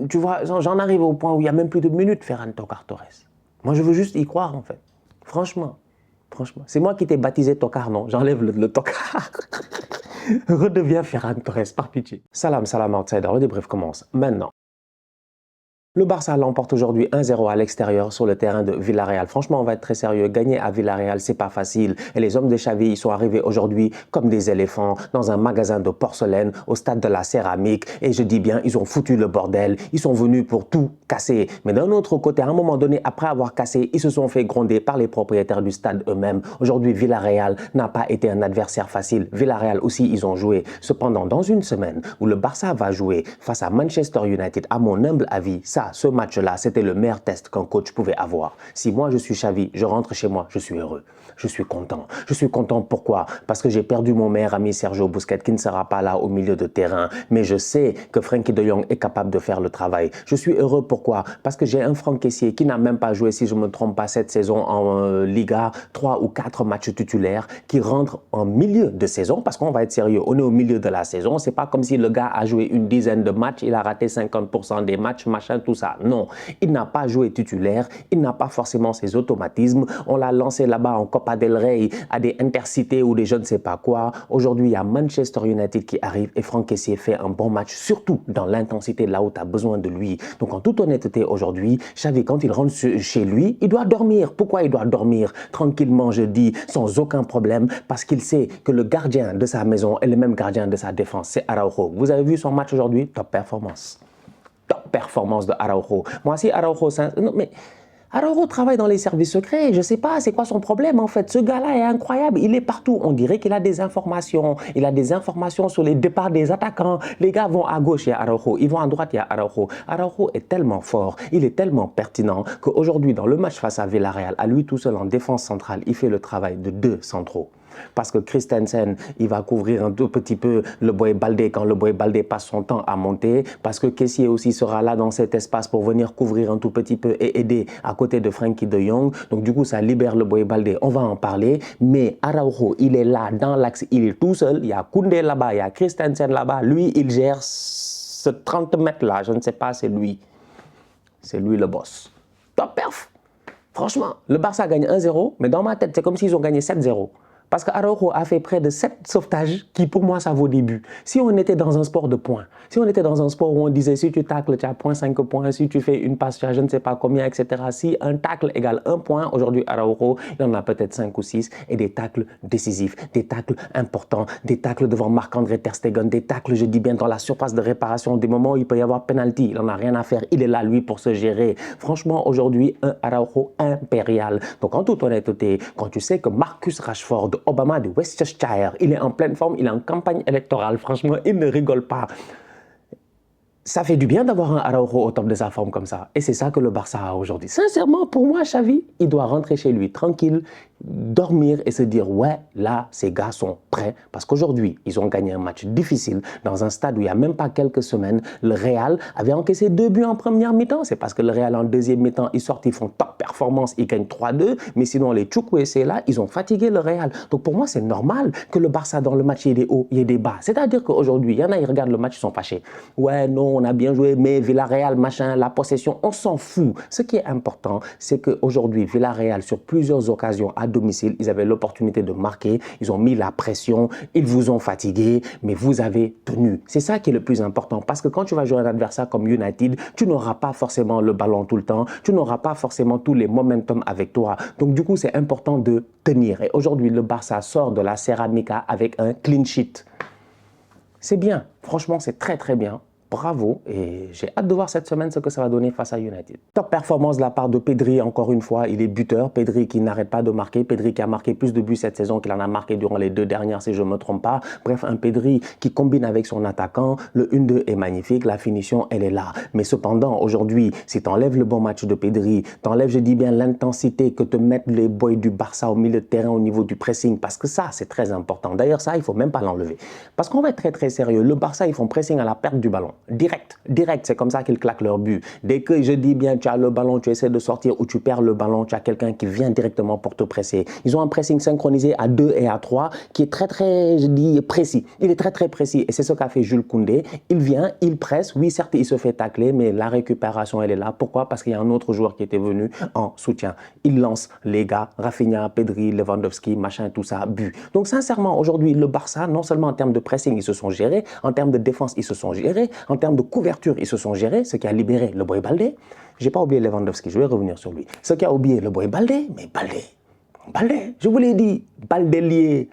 tu vois, j'en arrive au point où il n'y a même plus de minutes, Ferran Tokar Torres. Moi, je veux juste y croire, en fait. Franchement. C'est moi qui t'ai baptisé Tokar, non? J'enlève le Tokar. Redeviens Ferran Torres, par pitié. Salam outsider, le débrief commence maintenant. Le Barça l'emporte aujourd'hui 1-0 à l'extérieur sur le terrain de Villarreal. Franchement, on va être très sérieux. Gagner à Villarreal, c'est pas facile. Et les hommes de Xavi, ils sont arrivés aujourd'hui comme des éléphants dans un magasin de porcelaine au stade de la céramique. Et je dis bien, ils ont foutu le bordel. Ils sont venus pour tout casser. Mais d'un autre côté, à un moment donné, après avoir cassé, ils se sont fait gronder par les propriétaires du stade eux-mêmes. Aujourd'hui, Villarreal n'a pas été un adversaire facile. Villarreal aussi, ils ont joué. Cependant, dans une semaine où le Barça va jouer face à Manchester United, à mon humble avis, ce match-là, c'était le meilleur test qu'un coach pouvait avoir. Si moi, je suis Xavi, je rentre chez moi, je suis heureux. Je suis content. Je suis content pourquoi? Parce que j'ai perdu mon meilleur ami Sergio Busquets qui ne sera pas là au milieu de terrain. Mais je sais que Frenkie de Jong est capable de faire le travail. Je suis heureux pourquoi? Parce que j'ai un Franck Kessié qui n'a même pas joué, si je ne me trompe pas, cette saison en Liga, 3 ou 4 matchs titulaires, qui rentre en milieu de saison, parce qu'on va être sérieux, on est au milieu de la saison. C'est pas comme si le gars a joué une dizaine de matchs, il a raté 50% des matchs, machin, tout ça. Non, il n'a pas joué titulaire, il n'a pas forcément ses automatismes. On l'a lancé là-bas en Copa del Rey à des intercités ou des je ne sais pas quoi. Aujourd'hui, il y a Manchester United qui arrive et Franck Kessié fait un bon match, surtout dans l'intensité là où tu as besoin de lui. Donc en toute honnêteté, aujourd'hui, Xavi, quand il rentre chez lui, il doit dormir. Pourquoi il doit dormir? Tranquillement, je dis, sans aucun problème, parce qu'il sait que le gardien de sa maison est le même gardien de sa défense, c'est Araujo. Vous avez vu son match aujourd'hui? Top performance. Top performance de Araujo. Moi, si Araujo... Non, mais Araujo travaille dans les services secrets. Je ne sais pas, c'est quoi son problème en fait? Ce gars-là est incroyable. Il est partout. On dirait qu'il a des informations. Il a des informations sur les départs des attaquants. Les gars vont à gauche, il y a Araujo. Ils vont à droite, il y a Araujo. Araujo est tellement fort, il est tellement pertinent qu'aujourd'hui, dans le match face à Villarreal, à lui tout seul en défense centrale, il fait le travail de 2 centraux. Parce que Christensen, il va couvrir un tout petit peu le Boy Baldé quand le Boy Baldé passe son temps à monter. Parce que Kessié aussi sera là dans cet espace pour venir couvrir un tout petit peu et aider à côté de Frenkie de Jong. Donc du coup, ça libère le Boy Baldé. On va en parler. Mais Araujo, il est là dans l'axe. Il est tout seul. Il y a Koundé là-bas, il y a Christensen là-bas. Lui, il gère ce 30 mètres là. Je ne sais pas, c'est lui. C'est lui le boss. Top perf. Franchement, le Barça gagne 1-0. Mais dans ma tête, c'est comme s'ils ont gagné 7-0. Parce qu'Araujo a fait près de 7 sauvetages qui, pour moi, ça vaut des buts. Si on était dans un sport de points, si on était dans un sport où on disait si tu tacles, tu as 0,5 points, si tu fais une passe, tu as je ne sais pas combien, etc. Si un tacle égale 1 point, aujourd'hui, Araujo, il en a peut-être 5 ou 6, et des tacles décisifs, des tacles importants, des tacles devant Marc-André Ter Stegen, des tacles, je dis bien, dans la surface de réparation, des moments où il peut y avoir penalty. Il n'en a rien à faire. Il est là, lui, pour se gérer. Franchement, aujourd'hui, un Araujo impérial. Donc, en toute honnêteté, quand tu sais que Marcus Rashford, Obama de Worcestershire, il est en pleine forme, il est en campagne électorale, franchement, il ne rigole pas. Ça fait du bien d'avoir un Araujo au top de sa forme comme ça. Et c'est ça que le Barça a aujourd'hui. Sincèrement, pour moi, Xavi, il doit rentrer chez lui tranquille, dormir et se dire, ouais, là, ces gars sont prêts. Parce qu'aujourd'hui, ils ont gagné un match difficile dans un stade où il n'y a même pas quelques semaines, le Real avait encaissé 2 buts en première mi-temps. C'est parce que le Real, en deuxième mi-temps, ils sortent, ils font top performance, ils gagnent 3-2. Mais sinon, les Chukwueze, là, ils ont fatigué le Real. Donc pour moi, c'est normal que le Barça, dans le match, il y ait des hauts, il y ait des bas. C'est-à-dire qu'aujourd'hui, il y en a, ils regardent le match, ils sont fâchés. Ouais, non, on a bien joué, mais Villarreal, machin, la possession, on s'en fout. Ce qui est important, c'est qu'aujourd'hui, Villarreal, sur plusieurs occasions à domicile, ils avaient l'opportunité de marquer, ils ont mis la pression, ils vous ont fatigué, mais vous avez tenu. C'est ça qui est le plus important, parce que quand tu vas jouer un adversaire comme United, tu n'auras pas forcément le ballon tout le temps, tu n'auras pas forcément tous les momentum avec toi. Donc du coup, c'est important de tenir. Et aujourd'hui, le Barça sort de la Ceramica avec un clean sheet. C'est bien, franchement, c'est très très bien. Bravo, et j'ai hâte de voir cette semaine ce que ça va donner face à United. Top performance de la part de Pedri, encore une fois, il est buteur. Pedri qui n'arrête pas de marquer, Pedri qui a marqué plus de buts cette saison qu'il en a marqué durant les 2 dernières, si je ne me trompe pas. Bref, un Pedri qui combine avec son attaquant, le 1-2 est magnifique, la finition, elle est là. Mais cependant, aujourd'hui, si tu enlèves le bon match de Pedri, tu enlèves, je dis bien, l'intensité que te mettent les boys du Barça au milieu de terrain au niveau du pressing, parce que ça, c'est très important. D'ailleurs, ça, il ne faut même pas l'enlever. Parce qu'on va être très très sérieux, le Barça, ils font pressing à la perte du ballon. direct, direct, c'est comme ça qu'ils claquent leur but. Dès que je dis bien, tu as le ballon, tu essaies de sortir ou tu perds le ballon, tu as quelqu'un qui vient directement pour te presser. Ils ont un pressing synchronisé à 2 et à 3 qui est très, je dis, précis. Il est très, très précis et c'est ce qu'a fait Jules Koundé. Il vient, il presse, oui, certes, il se fait tacler, mais la récupération, elle est là. Pourquoi? Parce qu'il y a un autre joueur qui était venu en soutien. Il lance les gars, Rafinha, Pedri, Lewandowski, machin, tout ça, but. Donc, sincèrement, aujourd'hui, le Barça, non seulement en termes de pressing, ils se sont gérés, en termes de défense, ils se sont gérés, en termes de couverture, ils se sont gérés, ce qui a libéré le boy Baldé. J'ai pas oublié Lewandowski, je vais revenir sur lui. Ce qui a oublié le boy Baldé, mais Baldé, je vous l'ai dit, Baldé,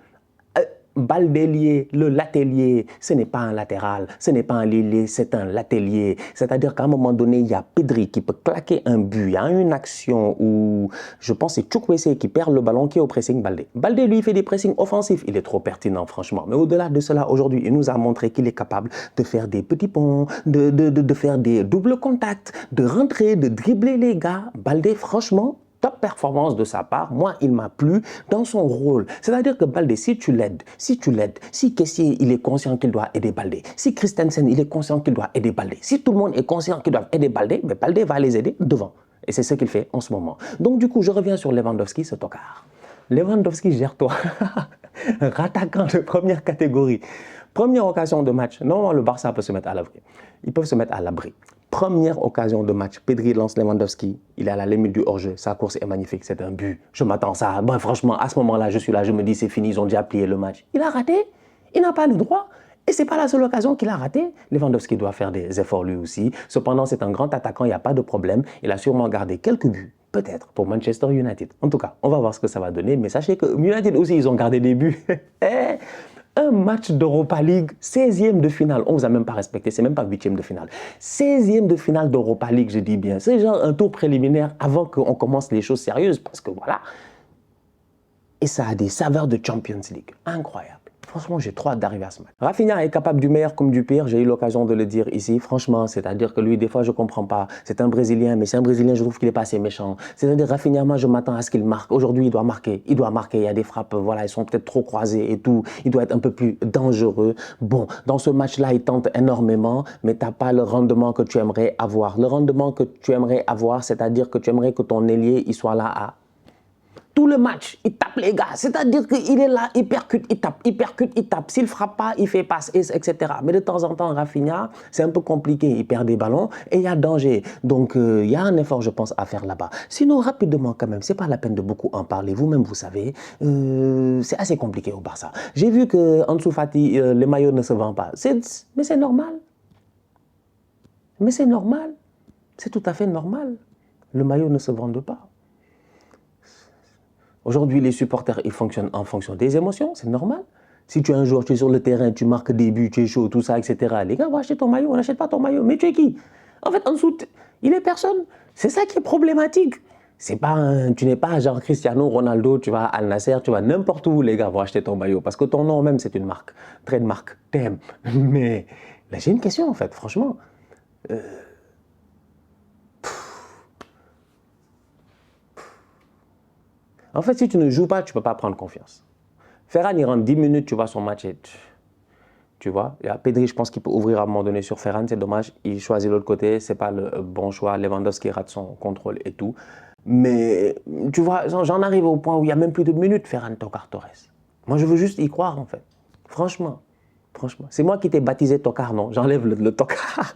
le latelier, ce n'est pas un latéral, ce n'est pas un lilier, c'est un latelier. C'est-à-dire qu'à un moment donné, il y a Pedri qui peut claquer un but. Il y a une action où, je pense, c'est Chukwueze qui perd le ballon qui est au pressing Baldé. Baldé, lui, fait des pressings offensifs. Il est trop pertinent, franchement. Mais au-delà de cela, aujourd'hui, il nous a montré qu'il est capable de faire des petits ponts, de faire des doubles contacts, de rentrer, de dribbler les gars. Baldé, franchement, top performance de sa part, moi, il m'a plu dans son rôle. C'est-à-dire que Baldé, si Kessié, il est conscient qu'il doit aider Baldé, si Christensen, il est conscient qu'il doit aider Baldé, si tout le monde est conscient qu'il doit aider Baldé, mais Baldé va les aider devant. Et c'est ce qu'il fait en ce moment. Donc, du coup, je reviens sur Lewandowski, ce tocard. Lewandowski, gère-toi. Rattaquant de première catégorie. Première occasion de match. Normalement, le Barça peut se mettre à l'abri. Ils peuvent se mettre à l'abri. Première occasion de match, Pedri lance Lewandowski, il est à la limite du hors-jeu, sa course est magnifique, c'est un but. Je m'attends à ça. Bon, franchement, à ce moment-là, je suis là, je me dis c'est fini, ils ont déjà plié le match. Il a raté, il n'a pas le droit. Et ce n'est pas la seule occasion qu'il a raté. Lewandowski doit faire des efforts lui aussi. Cependant, c'est un grand attaquant, il n'y a pas de problème. Il a sûrement gardé quelques buts, peut-être, pour Manchester United. En tout cas, on va voir ce que ça va donner. Mais sachez que United aussi, ils ont gardé des buts. Un match d'Europa League, 16e de finale. On ne vous a même pas respecté, c'est même pas 8e de finale. 16e de finale d'Europa League, je dis bien. C'est genre un tour préliminaire avant qu'on commence les choses sérieuses. Parce que voilà. Et ça a des saveurs de Champions League. Incroyable. Franchement, j'ai trop hâte d'arriver à ce match. Rafinha est capable du meilleur comme du pire. J'ai eu l'occasion de le dire ici. Franchement, c'est-à-dire que lui, des fois, je ne comprends pas. C'est un Brésilien, mais c'est un Brésilien, je trouve qu'il n'est pas assez méchant. C'est-à-dire, Rafinha, moi, je m'attends à ce qu'il marque. Aujourd'hui, il doit marquer. Il doit marquer. Il y a des frappes, voilà, elles sont peut-être trop croisées et tout. Il doit être un peu plus dangereux. Bon, dans ce match-là, il tente énormément, mais tu n'as pas le rendement que tu aimerais avoir. Le rendement que tu aimerais avoir, c'est-à-dire que tu aimerais que ton ailier, il soit là à tout le match, il tape les gars. C'est-à-dire qu'il est là, il percute, il tape, il percute, il tape. S'il ne frappe pas, il fait passe, etc. Mais de temps en temps, Rafinha, c'est un peu compliqué. Il perd des ballons et il y a danger. Donc, il y a un effort, je pense, à faire là-bas. Sinon, rapidement, quand même, ce n'est pas la peine de beaucoup en parler. Vous-même, vous savez, c'est assez compliqué au Barça. J'ai vu qu'en Ansu Fati, les maillots ne se vendent pas. Mais c'est normal. Mais c'est normal. C'est tout à fait normal. Le maillot ne se vend pas. Aujourd'hui, les supporters, ils fonctionnent en fonction des émotions, c'est normal. Si tu es un joueur, tu es sur le terrain, tu marques des buts, tu es chaud, tout ça, etc. Les gars, on va acheter ton maillot, on n'achète pas ton maillot. Mais tu es qui? En fait, en dessous, il est personne. C'est ça qui est problématique. Tu n'es pas genre Cristiano Ronaldo, tu vas à Al Nasser, tu vas n'importe où, les gars vont acheter ton maillot. Parce que ton nom même, c'est une marque. Très de marque, t'aimes. Mais là, j'ai une question, en fait, franchement. En fait, si tu ne joues pas, tu ne peux pas prendre confiance. Ferran, il rentre 10 minutes, tu vois son match et tu vois. Il y a Pedri, je pense qu'il peut ouvrir à un moment donné sur Ferran, c'est dommage. Il choisit l'autre côté, ce n'est pas le bon choix. Lewandowski rate son contrôle et tout. Mais tu vois, j'en arrive au point où il n'y a même plus de minutes, Ferran Tocard Torres. Moi, je veux juste y croire, en fait. Franchement. C'est moi qui t'ai baptisé Tocard, non? J'enlève le Tocard.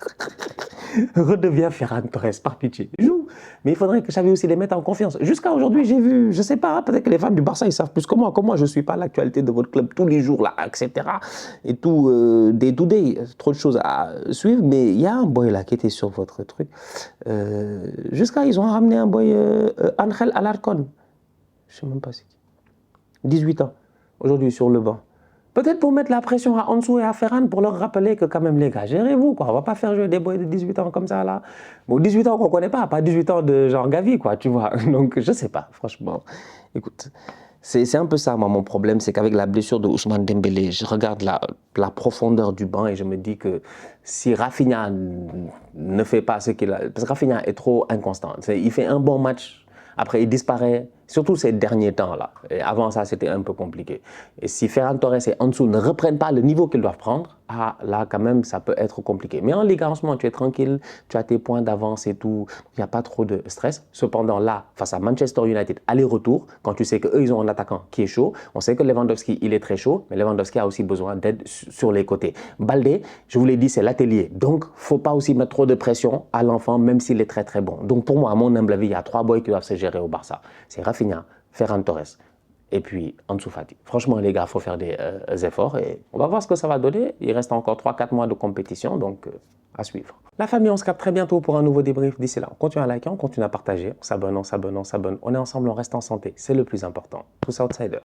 Redeviens Ferran Torres, par pitié. Joue. Mais il faudrait que Xavi aussi les mette en confiance. Jusqu'à aujourd'hui, j'ai vu, je ne sais pas, peut-être que les fans du Barça, ils savent plus que moi. Comment je ne suis pas l'actualité de votre club tous les jours, là, etc. Et tout, day to day, trop de choses à suivre. Mais il y a un boy là qui était sur votre truc. Jusqu'à, ils ont ramené un boy, Angel Alarcón. Je ne sais même pas c'est qui. 18 ans, aujourd'hui sur le banc. Peut-être pour mettre la pression à Ansu et à Ferran pour leur rappeler que quand même les gars, gérez-vous quoi. On va pas faire jouer des boys de 18 ans comme ça là. Bon, 18 ans qu'on connaît pas 18 ans de genre Gavi quoi, tu vois. Donc je sais pas, franchement. Écoute, c'est un peu ça moi mon problème, c'est qu'avec la blessure de Ousmane Dembélé, je regarde la profondeur du banc et je me dis que si Rafinha ne fait pas ce qu'il a, parce que Rafinha est trop inconstant. Il fait un bon match, après il disparaît. Surtout ces derniers temps-là. Et avant ça, c'était un peu compliqué. Et si Ferran Torres et Ansu ne reprennent pas le niveau qu'ils doivent prendre, là, quand même, ça peut être compliqué. Mais en Liga, en ce moment, tu es tranquille, tu as tes points d'avance et tout. Il n'y a pas trop de stress. Cependant, là, face à Manchester United, aller-retour, quand tu sais qu'eux, ils ont un attaquant qui est chaud, on sait que Lewandowski, il est très chaud, mais Lewandowski a aussi besoin d'aide sur les côtés. Baldé, je vous l'ai dit, c'est l'atelier. Donc, il ne faut pas aussi mettre trop de pression à l'enfant, même s'il est très, très bon. Donc, pour moi, à mon humble avis, il y a 3 boys qui doivent se gérer au Barça. C'est Rafinha, Ferran Torres et puis Ansu Fati. Franchement, les gars, il faut faire des efforts et on va voir ce que ça va donner. Il reste encore 3-4 mois de compétition, donc à suivre. La famille, on se capte très bientôt pour un nouveau débrief. D'ici là, on continue à liker, on continue à partager, on s'abonne. On est ensemble, on reste en santé. C'est le plus important. Tous outsiders.